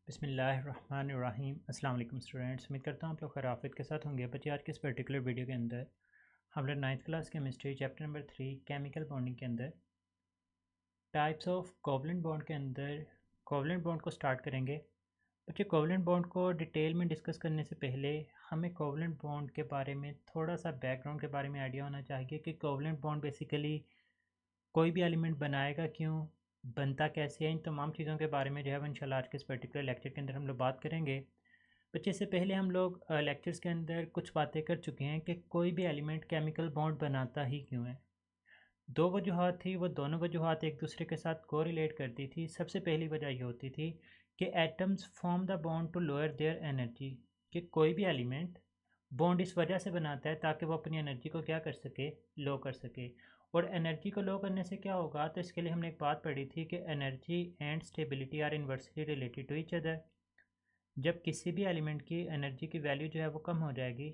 बिस्मिल्लाहिर्रहमानिर्रहीम। अस्सलाम वालेकुम स्टूडेंट्स, उम्मीद करता हूँ आप लोग खैरियत के साथ होंगे। बच्चे आज के इस पर्टिकुलर वीडियो के अंदर हम लोग 9th class chemistry chapter number 3 chemical bonding के अंदर टाइप्स ऑफ कोवलेंट बॉन्ड के अंदर कोवलेंट बॉन्ड को स्टार्ट करेंगे। बच्चे कोवलेंट बॉन्ड को डिटेल में डिस्कस करने से पहले हमें कोवलेंट बॉन्ड के बारे में थोड़ा सा बैकग्राउंड के बारे में आइडिया होना चाहिए कि कोवलेंट बॉन्ड बेसिकली कोई भी एलिमेंट बनाएगा क्यों, बनता कैसे है, इन तमाम चीज़ों के बारे में जो है वो इंशाल्लाह आज के इस पर्टिकुलर लेक्चर के अंदर हम लोग बात करेंगे। बच्चे इससे पहले हम लोग लेक्चर्स के अंदर कुछ बातें कर चुके हैं कि कोई भी एलिमेंट केमिकल बॉन्ड बनाता ही क्यों है। दो वजूहात थी, वो दोनों वजूहात एक दूसरे के साथ कोरिलेट करती थी। सबसे पहली वजह ये होती थी कि atoms form the bond to lower their energy, कि कोई भी एलिमेंट बॉन्ड इस वजह से बनाता है ताकि वो अपनी एनर्जी को क्या कर सके, लो कर सके। और एनर्जी को लो करने से क्या होगा, तो इसके लिए हमने एक बात पढ़ी थी कि energy and stability are inversely related to each other. जब किसी भी एलिमेंट की एनर्जी की वैल्यू जो है वो कम हो जाएगी,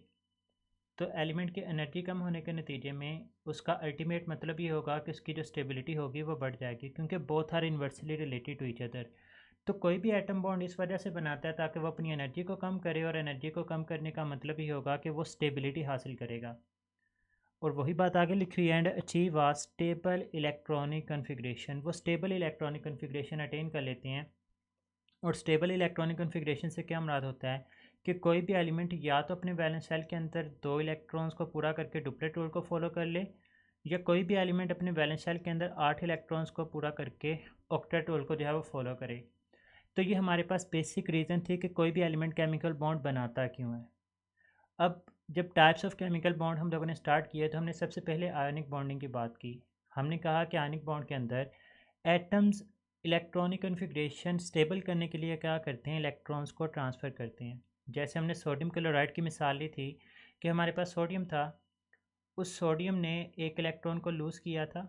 तो एलिमेंट की एनर्जी कम होने के नतीजे में उसका अल्टीमेट मतलब ये होगा कि उसकी जो स्टेबिलिटी होगी वो बढ़ जाएगी, क्योंकि both are inversely related to each other. तो कोई भी एटम बॉन्ड इस वजह से बनाता है ताकि वो अपनी एनर्जी को कम करे, और एनर्जी को कम करने का मतलब ये होगा कि वो स्टेबिलिटी हासिल करेगा। और वही बात आगे लिखी हुई है, and achieve a stable electronic configuration. वो स्टेबल इलेक्ट्रॉनिक कन्फिग्रेशन अटेन कर लेते हैं। और स्टेबल इलेक्ट्रॉनिक कन्फिग्रेशन से क्या मुराद होता है कि कोई भी एलिमेंट या तो अपने वैलेंस शेल के अंदर 2 इलेक्ट्रॉन्स को पूरा करके डुप्लेट रूल को फॉलो कर ले, या कोई भी एलिमेंट अपने वैलेंस शेल के अंदर 8 इलेक्ट्रॉन्स को पूरा करके ऑक्टेट रूल को जो है वो फॉलो करे। तो ये हमारे पास बेसिक रीज़न थी कि कोई भी एलिमेंट केमिकल बॉन्ड बनाता क्यों है। अब जब टाइप्स ऑफ केमिकल बॉन्ड हम लोगों ने स्टार्ट किया तो हमने सबसे पहले आयनिक बॉन्डिंग की बात की। हमने कहा कि आयनिक बॉन्ड के अंदर एटम्स इलेक्ट्रॉनिक कन्फिग्रेशन स्टेबल करने के लिए क्या करते हैं, इलेक्ट्रॉन्स को ट्रांसफ़र करते हैं। जैसे हमने सोडियम क्लोराइड की मिसाल ली थी कि हमारे पास सोडियम था, उस सोडियम ने एक इलेक्ट्रॉन को लूज़ किया था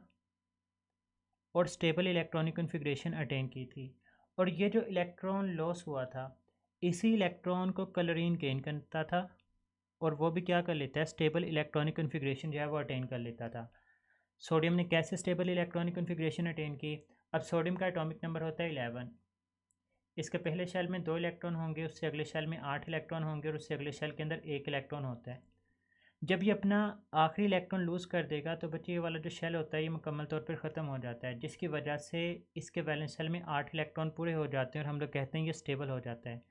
और स्टेबल इलेक्ट्रॉनिक कन्फिग्रेशन अटेन की थी। और ये जो इलेक्ट्रॉन लॉस हुआ था, इसी इलेक्ट्रॉन को क्लोरीन गेन करता था, और वो भी क्या कर लेता है, स्टेबल इलेक्ट्रॉनिक कन्फिग्रेशन जो है वो अटेन कर लेता था। सोडियम ने कैसे स्टेबल इलेक्ट्रॉनिक कन्फिग्रेशन अटेन की। अब सोडियम का एटॉमिक नंबर होता है 11। इसके पहले शेल में 2 इलेक्ट्रॉन होंगे, उससे अगले शेल में 8 इलेक्ट्रॉन होंगे, और उससे अगले शेल के अंदर 1 इलेक्ट्रॉन होता है। जब ये अपना आखिरी इलेक्ट्रॉन लूज़ कर देगा तो बच्चे ये वाला जो शेल होता है ये मुकम्मल तौर पर ख़त्म हो जाता है, जिसकी वजह से इसके वैलेंस शेल में 8 इलेक्ट्रॉन पूरे हो जाते हैं और हम लोग कहते हैं ये स्टेबल हो जाता है।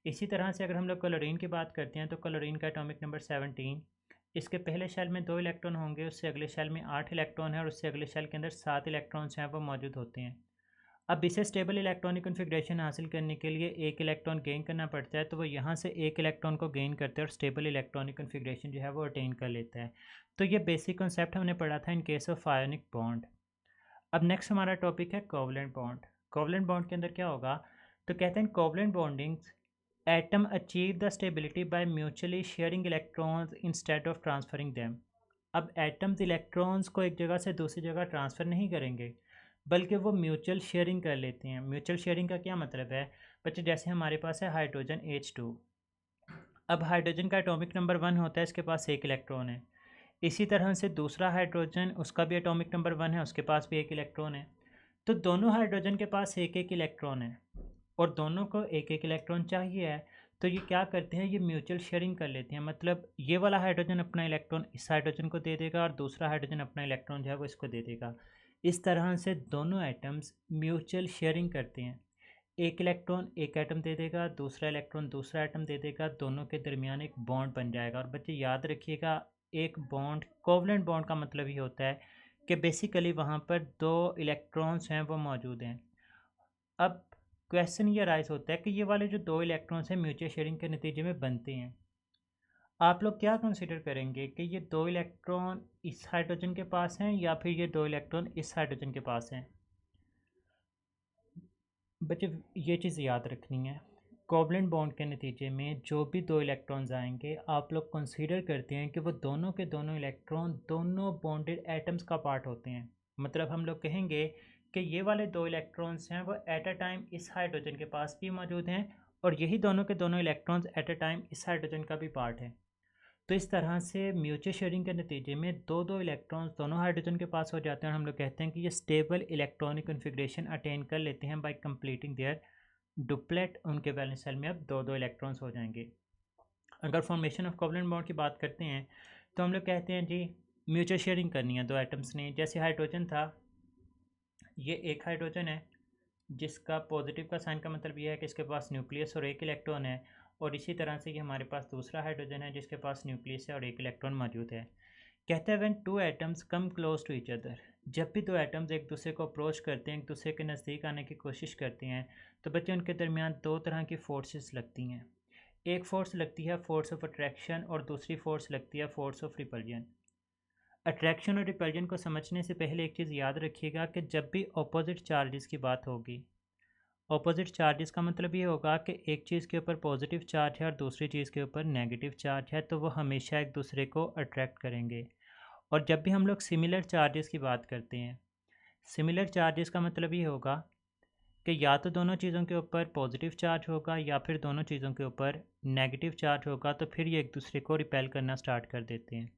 इसी तरह से अगर हम लोग क्लोरीन की बात करते हैं तो क्लोरीन का एटॉमिक नंबर 17। इसके पहले शेल में 2 इलेक्ट्रॉन होंगे, उससे अगले शेल में 8 इलेक्ट्रॉन है, और उससे अगले शेल के अंदर 7 इलेक्ट्रॉन्स हैं वो मौजूद होते हैं। अब इसे स्टेबल इलेक्ट्रॉनिक कन्फिग्रेशन हासिल करने के लिए 1 इलेक्ट्रॉन गेन करना पड़ता है, तो वो यहाँ से 1 इलेक्ट्रॉन को गेन करते हैं और स्टेबल इलेक्ट्रॉनिक कन्फिग्रेशन जो है वो अटेन कर लेता है। तो ये बेसिक कॉन्सेप्ट हमने पढ़ा था in case of ionic bond. अब नेक्स्ट हमारा टॉपिक है कोवलेंट बॉन्ड। कोवलेंट बॉन्ड के अंदर क्या होगा, तो कहते हैं covalent bondings atom achieve the stability by mutually sharing electrons instead of transferring them. अब एटम्स इलेक्ट्रॉन्स को एक जगह से दूसरी जगह ट्रांसफ़र नहीं करेंगे, बल्कि वो म्यूचुअल शेयरिंग कर लेते हैं। म्यूचुअल शेयरिंग का क्या मतलब है बच्चे, जैसे हमारे पास है हाइड्रोजन H2। अब हाइड्रोजन का एटॉमिक नंबर 1 होता है, इसके पास 1 इलेक्ट्रॉन है। इसी तरह से दूसरा हाइड्रोजन, उसका भी एटॉमिक नंबर 1 है, उसके पास भी 1 इलेक्ट्रॉन है। तो दोनों हाइड्रोजन के पास 1-1 इलेक्ट्रॉन है, और दोनों को 1-1 इलेक्ट्रॉन चाहिए है। तो ये क्या करते हैं, ये म्यूचुअल शेयरिंग कर लेते हैं। मतलब ये वाला हाइड्रोजन अपना इलेक्ट्रॉन इस हाइड्रोजन को दे देगा, और दूसरा हाइड्रोजन अपना इलेक्ट्रॉन जो है वो इसको दे देगा। इस तरह से दोनों एटम्स म्यूचुअल शेयरिंग करते हैं। एक इलेक्ट्रॉन एक एटम दे देगा, दूसरा इलेक्ट्रॉन दूसरा एटम दे देगा, दोनों के दरमियान एक बॉन्ड बन जाएगा। और बच्चे याद रखिएगा, एक बॉन्ड, कोवलेंट बॉन्ड का मतलब ये होता है कि बेसिकली वहाँ पर 2 इलेक्ट्रॉन्स हैं वो मौजूद हैं। अब क्वेश्चन ये राइज होता है कि ये वाले जो 2 इलेक्ट्रॉन्स हैं म्यूचुअल शेयरिंग के नतीजे में बनते हैं, आप लोग क्या कंसीडर करेंगे कि ये 2 इलेक्ट्रॉन इस हाइड्रोजन के पास हैं या फिर ये 2 इलेक्ट्रॉन इस हाइड्रोजन के पास हैं। बच्चे ये चीज़ याद रखनी है, कोवलेंट बॉन्ड के नतीजे में जो भी 2 इलेक्ट्रॉन्स आएंगे, आप लोग कंसीडर करते हैं कि वो दोनों के दोनों इलेक्ट्रॉन दोनों बॉन्डेड एटम्स का पार्ट होते हैं। मतलब हम लोग कहेंगे कि ये वाले 2 इलेक्ट्रॉन्स हैं वो एट अ टाइम इस हाइड्रोजन के पास भी मौजूद हैं, और यही दोनों के दोनों इलेक्ट्रॉन्स एट अ टाइम इस हाइड्रोजन का भी पार्ट है। तो इस तरह से म्यूचुअल शेयरिंग के नतीजे में 2-2 इलेक्ट्रॉन्स दोनों हाइड्रोजन के पास हो जाते हैं, और हम लोग कहते हैं कि ये स्टेबल इलेक्ट्रॉनिक कन्फिग्रेशन अटेन कर लेते हैं बाय कंप्लीटिंग देयर डुप्लेट उनके वैलेंस शेल में अब दो दो इलेक्ट्रॉन्स हो जाएंगे। अगर फॉर्मेशन ऑफ कोवलेंट बॉन्ड की बात करते हैं तो हम लोग कहते हैं जी म्यूचुअल शेयरिंग करनी है दो एटम्स ने। जैसे हाइड्रोजन था, ये एक हाइड्रोजन है जिसका पॉजिटिव का साइन का मतलब ये है कि इसके पास न्यूक्लियस और एक इलेक्ट्रॉन है, और इसी तरह से ये हमारे पास दूसरा हाइड्रोजन है जिसके पास न्यूक्लियस है और एक इलेक्ट्रॉन मौजूद है। कहते हैं when two atoms come close to each other, जब भी दो एटम्स एक दूसरे को अप्रोच करते हैं, एक दूसरे के नज़दीक आने की कोशिश करते हैं, तो बच्चे उनके दरमियान दो तरह की फोर्सेस लगती हैं। एक फोर्स लगती है फोर्स ऑफ अट्रैक्शन और दूसरी फोर्स लगती है फोर्स ऑफ रिपल्जन। अट्रैक्शन और रिपल्जन को समझने से पहले एक चीज़ याद रखिएगा कि जब भी ऑपोजिट चार्जेस की बात होगी, ऑपोजिट चार्जेस का मतलब ये होगा कि एक चीज़ के ऊपर पॉजिटिव चार्ज है और दूसरी चीज़ के ऊपर नेगेटिव चार्ज है, तो वो हमेशा एक दूसरे को अट्रैक्ट करेंगे। और जब भी हम लोग सिमिलर चार्जेस की बात करते हैं, सिमिलर चार्जेस का मतलब ये होगा कि या तो दोनों चीज़ों के ऊपर पॉजिटिव चार्ज होगा या फिर दोनों चीज़ों के ऊपर नेगेटिव चार्ज होगा, तो फिर ये एक दूसरे को रिपेल करना स्टार्ट कर देते हैं।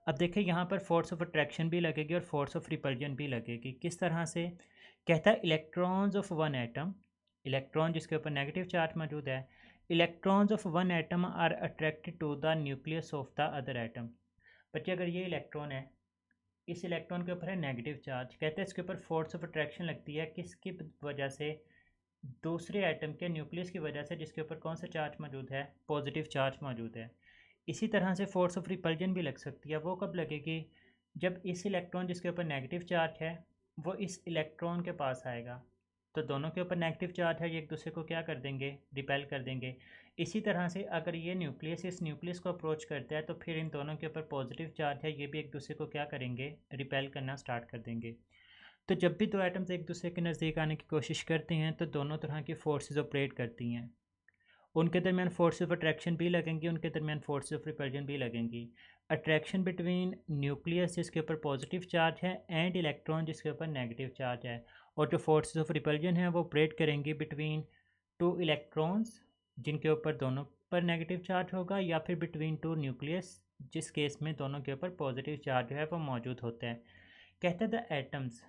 अब देखिए यहाँ पर फोर्स ऑफ अट्रैक्शन भी लगेगी और फोर्स ऑफ रिपल्जन भी लगेगी। किस तरह से? कहता है electrons of one atom, electron जिसके ऊपर नेगेटिव चार्ज मौजूद है, electrons of one atom are attracted to the nucleus of the other atom. बच्चे अगर ये इलेक्ट्रॉन है, इस इलेक्ट्रॉन के ऊपर है नेगेटिव चार्ज, कहते हैं इसके ऊपर फोर्स ऑफ अट्रैक्शन लगती है किसकी वजह से? दूसरे एटम के न्यूक्लियस की वजह से, जिसके ऊपर कौन सा चार्ज मौजूद है? पॉजिटिव चार्ज मौजूद है। इसी तरह से फोर्स ऑफ रिपल्जन भी लग सकती है। वो कब लगेगी? जब इस इलेक्ट्रॉन जिसके ऊपर नेगेटिव चार्ज है वो इस इलेक्ट्रॉन के पास आएगा, तो दोनों के ऊपर नेगेटिव चार्ज है, ये एक दूसरे को क्या कर देंगे? रिपेल कर देंगे। इसी तरह से अगर ये न्यूक्लियस इस न्यूक्लियस को अप्रोच करता है तो फिर इन दोनों के ऊपर पॉजिटिव चार्ज है, ये भी एक दूसरे को क्या करेंगे? रिपेल करना स्टार्ट कर देंगे। तो जब भी दो एटम्स एक दूसरे के नज़दीक आने की कोशिश करते हैं तो दोनों तरह की फोर्सेस ऑपरेट करती हैं। उनके दरमियान फोर्स ऑफ अट्रैक्शन भी लगेंगी, उनके दरमियान फोर्स ऑफ रिपल्जन भी लगेंगी। अट्रैक्शन बिटवीन न्यूक्लियस जिसके ऊपर पॉजिटिव चार्ज है एंड इलेक्ट्रॉन जिसके ऊपर नेगेटिव चार्ज है, और जो फोर्सेस ऑफ रिपल्जन है वो ऑपरेट करेंगी बिटवीन टू इलेक्ट्रॉन्स जिनके ऊपर दोनों पर नेगेटिव चार्ज होगा, या फिर बिटवीन टू न्यूक्लियस जिस केस में दोनों के ऊपर पॉजिटिव चार्ज है वो मौजूद होता है। कहते हैं द एटम्स,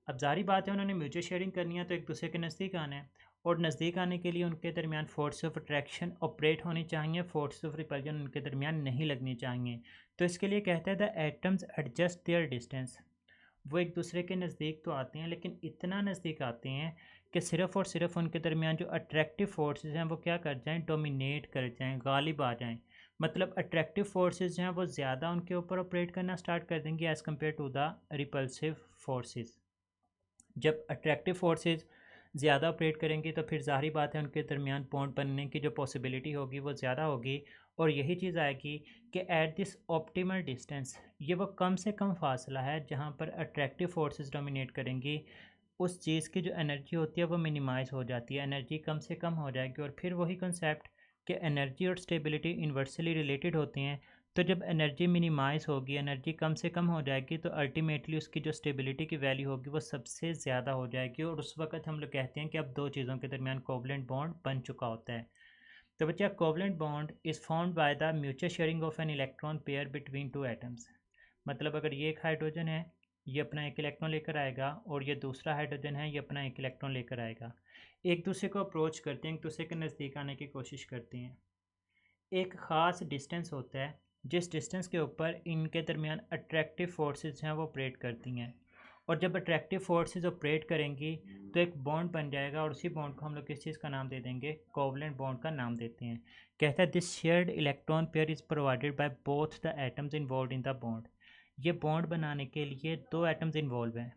अब जारी बात है उन्होंने म्यूचुअल शेयरिंग करनी है तो एक दूसरे के नज़दीक आना है, और नज़दीक आने के लिए उनके दरमियान फोर्स ऑफ अट्रैक्शन ऑपरेट होनी चाहिए, फोर्स ऑफ रिपल्जन उनके दरमियान नहीं लगनी चाहिए। तो इसके लिए कहते हैं the atoms adjust their distance, वो एक दूसरे के नज़दीक तो आते हैं लेकिन इतना नज़दीक आते हैं कि सिर्फ़ और सिर्फ उनके दरमियान जो अट्रैक्टिव फोर्सेस हैं वो क्या कर जाएँ? डोमिनेट कर जाएँ, गालिब आ जाएँ। मतलब अट्रैक्टिव फोर्सेस हैं वो ज़्यादा उनके ऊपर ऑपरेट करना स्टार्ट कर देंगे as compared to the repulsive forces. जब अट्रैक्टिव फोर्सेस ज़्यादा ऑपरेट करेंगी तो फिर ज़ाहिर बात है उनके दरमियान बॉन्ड बनने की जो पॉसिबिलिटी होगी वो ज़्यादा होगी, और यही चीज़ आएगी कि एट दिस ऑप्टिमल डिस्टेंस, ये वो कम से कम फासला है जहाँ पर अट्रैक्टिव फोर्सेस डोमिनेट करेंगी, उस चीज़ की जो एनर्जी होती है वो मिनिमाइज़ हो जाती है, एनर्जी कम से कम हो जाएगी। और फिर वही कंसेप्ट कि एनर्जी और स्टेबिलिटी इन्वर्सली रिलेटेड होती हैं, तो जब एनर्जी मिनिमाइज़ होगी, एनर्जी कम से कम हो जाएगी, तो अल्टीमेटली उसकी जो स्टेबिलिटी की वैल्यू होगी वो सबसे ज़्यादा हो जाएगी, और उस वक्त हम लोग कहते हैं कि अब दो चीज़ों के दरमियान कोवलेंट बॉन्ड बन चुका होता है। तो बच्चा covalent bond is formed by the mutual sharing of an electron pair between two atoms. मतलब अगर ये एक हाइड्रोजन है, ये अपना एक इलेक्ट्रॉन लेकर आएगा, और ये दूसरा हाइड्रोजन है, ये अपना एक इलेक्ट्रॉन लेकर आएगा, एक दूसरे को अप्रोच करते हैं, एक दूसरे के नज़दीक आने की कोशिश करते हैं। एक ख़ास डिस्टेंस होता है जिस डिस्टेंस के ऊपर इनके दरमियान अट्रैक्टिव फोर्सेस हैं वो ऑपरेट करती हैं, और जब अट्रैक्टिव फोर्सेस ऑपरेट करेंगी तो एक बॉन्ड बन जाएगा, और उसी बॉन्ड को हम लोग किस चीज़ का नाम दे देंगे? कोवलेंट बॉन्ड का नाम देते हैं। कहता है this shared electron pair is provided by both the atoms involve in the bond. ये बॉन्ड बनाने के लिए दो एटम्स इन्वॉल्व हैं।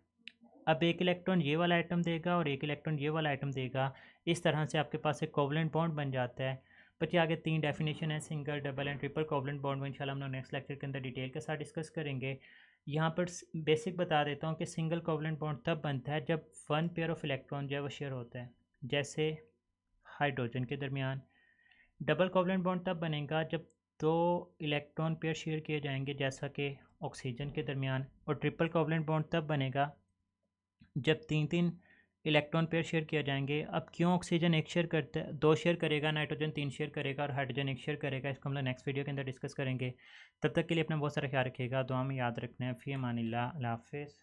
अब एक इलेक्ट्रॉन ये वाला एटम देगा और एक इलेक्ट्रॉन ये वाला एटम देगा, इस तरह से आपके पास एक कोवलेंट बॉन्ड बन जाता है। बच्चे आगे तीन डेफिनेशन है, single, double and triple covalent bond में इंशाल्लाह हम लोग नेक्स्ट लेक्चर के अंदर डिटेल के साथ डिस्कस करेंगे। यहाँ पर बेसिक बता देता हूँ कि सिंगल कोवलेंट बॉन्ड तब बनता है जब वन पेयर ऑफ इलेक्ट्रॉन जो है वो शेयर होता है, जैसे हाइड्रोजन के दरमियान। डबल कोवलेंट बॉन्ड तब बनेगा जब दो इलेक्ट्रॉन पेयर शेयर किए जाएंगे, जैसा कि ऑक्सीजन के दरमियान। और ट्रिपल कोवलेंट बॉन्ड तब बनेगा जब तीन तीन इलेक्ट्रॉन पेयर शेयर किए जाएंगे। अब क्यों ऑक्सीजन एक शेयर करता है, दो शेयर करेगा, नाइट्रोजन तीन शेयर करेगा और हाइड्रोजन एक शेयर करेगा, इसको हम लोग नेक्स्ट वीडियो के अंदर डिस्कस करेंगे। तब तक के लिए अपना बहुत सारा ख्याल रखिएगा, दुआ में याद रखना है। फ़ी अमानिल्लाह, अल्लाह हाफ़िज़।